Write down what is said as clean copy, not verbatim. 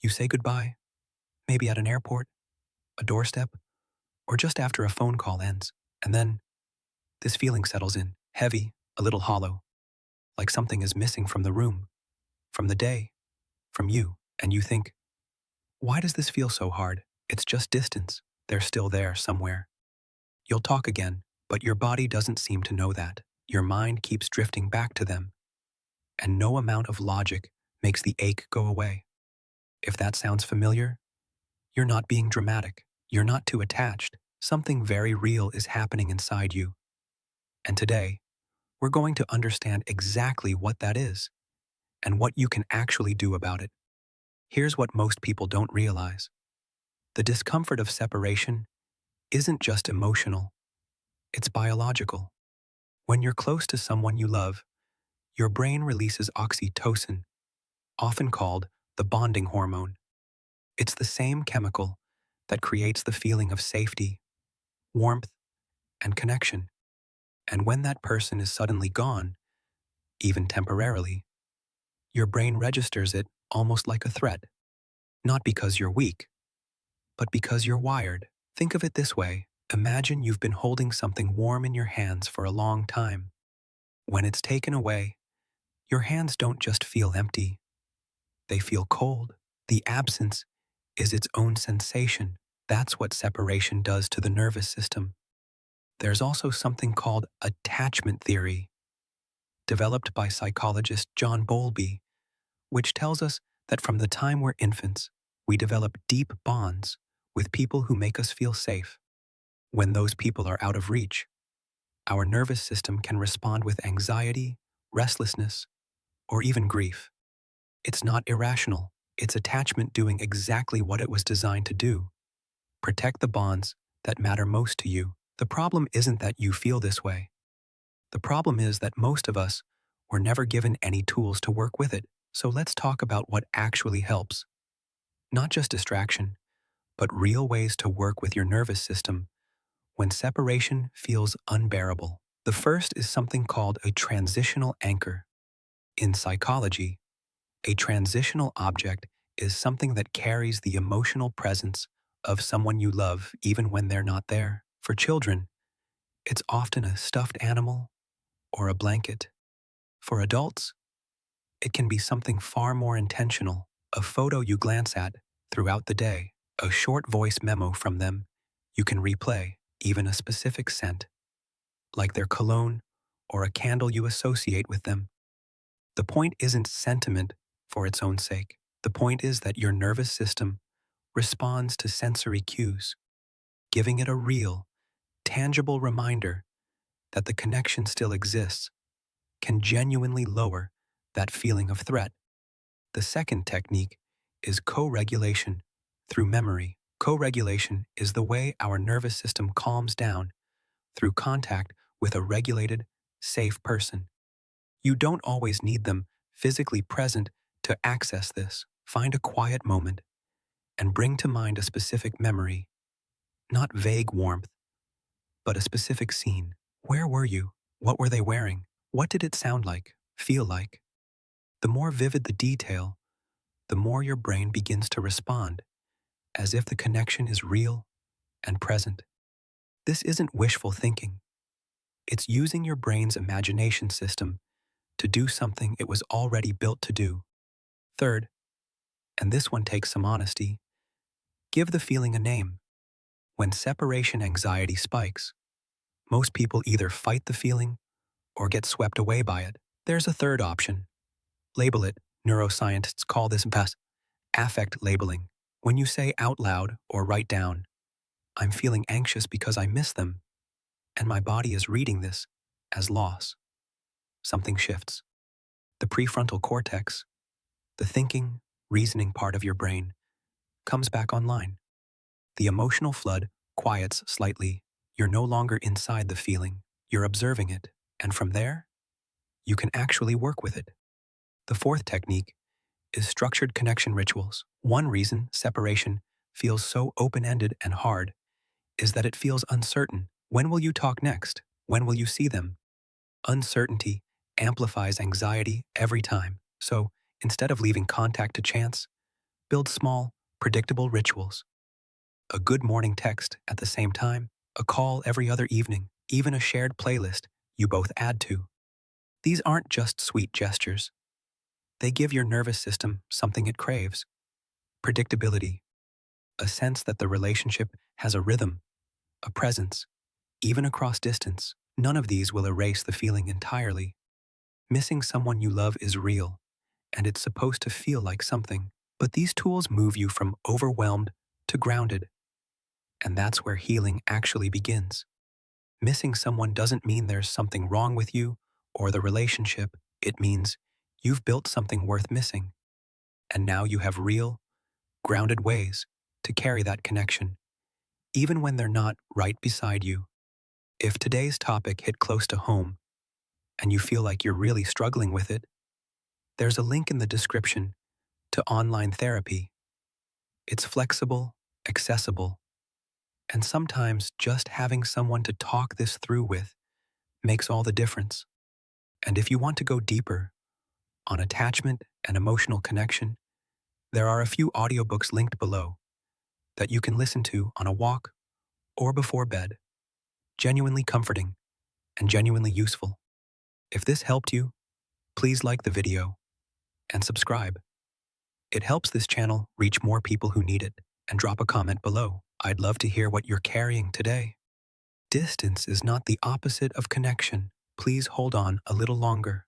You say goodbye, maybe at an airport, a doorstep, or just after a phone call ends. And then this feeling settles in, heavy, a little hollow, like something is missing from the room, from the day, from you. And you think, why does this feel so hard? It's just distance. They're still there somewhere. You'll talk again, but your body doesn't seem to know that. Your mind keeps drifting back to them, and no amount of logic makes the ache go away. If that sounds familiar, you're not being dramatic. You're not too attached. Something very real is happening inside you. And today, we're going to understand exactly what that is and what you can actually do about it. Here's what most people don't realize. The discomfort of separation isn't just emotional, it's biological. When you're close to someone you love, your brain releases oxytocin, often called the bonding hormone. It's the same chemical that creates the feeling of safety, warmth, and connection. And when that person is suddenly gone, even temporarily, your brain registers it almost like a threat. Not because you're weak, but because you're wired. Think of it this way. Imagine you've been holding something warm in your hands for a long time. When it's taken away, your hands don't just feel empty. They feel cold. The absence is its own sensation. That's what separation does to the nervous system. There's also something called attachment theory, developed by psychologist John Bowlby, which tells us that from the time we're infants, we develop deep bonds with people who make us feel safe. When those people are out of reach, our nervous system can respond with anxiety, restlessness, or even grief. It's not irrational. It's attachment doing exactly what it was designed to do. Protect the bonds that matter most to you. The problem isn't that you feel this way. The problem is that most of us were never given any tools to work with it. So let's talk about what actually helps. Not just distraction, but real ways to work with your nervous system when separation feels unbearable. The first is something called a transitional anchor. In psychology, a transitional object is something that carries the emotional presence of someone you love even when they're not there. For children, it's often a stuffed animal or a blanket. For adults, it can be something far more intentional, a photo you glance at throughout the day, a short voice memo from them you can replay, even a specific scent, like their cologne or a candle you associate with them. The point isn't sentiment for its own sake. The point is that your nervous system responds to sensory cues, giving it a real, tangible reminder that the connection still exists, can genuinely lower that feeling of threat. The second technique is co-regulation through memory. Co-regulation is the way our nervous system calms down through contact with a regulated, safe person. You don't always need them physically present to access this. Find a quiet moment and bring to mind a specific memory, not vague warmth, but a specific scene. Where were you? What were they wearing? What did it sound like, feel like? The more vivid the detail, the more your brain begins to respond, as if the connection is real and present. This isn't wishful thinking. It's using your brain's imagination system to do something it was already built to do. Third, and this one takes some honesty, give the feeling a name. When separation anxiety spikes, most people either fight the feeling or get swept away by it. There's a third option. Label it. Neuroscientists call this affect labeling. When you say out loud or write down, I'm feeling anxious because I miss them, and my body is reading this as loss, something shifts. The prefrontal cortex, the thinking, reasoning part of your brain, comes back online. The emotional flood quiets slightly. You're no longer inside the feeling. You're observing it. And from there, you can actually work with it. The fourth technique is structured connection rituals. One reason separation feels so open-ended and hard is that it feels uncertain. When will you talk next? When will you see them? Uncertainty amplifies anxiety every time. So, instead of leaving contact to chance, Build small, predictable rituals. A good morning text at the same time, a call every other evening, even a shared playlist you both add to. These aren't just sweet gestures. They give your nervous system something it craves: predictability, a sense that the relationship has a rhythm, a presence, even across distance. None of these will erase the feeling entirely. Missing someone you love is real, and it's supposed to feel like something. But these tools move you from overwhelmed to grounded, and that's where healing actually begins. Missing someone doesn't mean there's something wrong with you or the relationship. It means you've built something worth missing, and now you have real, grounded ways to carry that connection, even when they're not right beside you. If today's topic hit close to home and you feel like you're really struggling with it, there's a link in the description to online therapy. It's flexible, accessible, and sometimes just having someone to talk this through with makes all the difference. And if you want to go deeper on attachment and emotional connection, there are a few audiobooks linked below that you can listen to on a walk or before bed. Genuinely comforting and genuinely useful. If this helped you, please like the video and subscribe. It helps this channel reach more people who need it, and drop a comment below. I'd love to hear what you're carrying today. Distance is not the opposite of connection. Please hold on a little longer.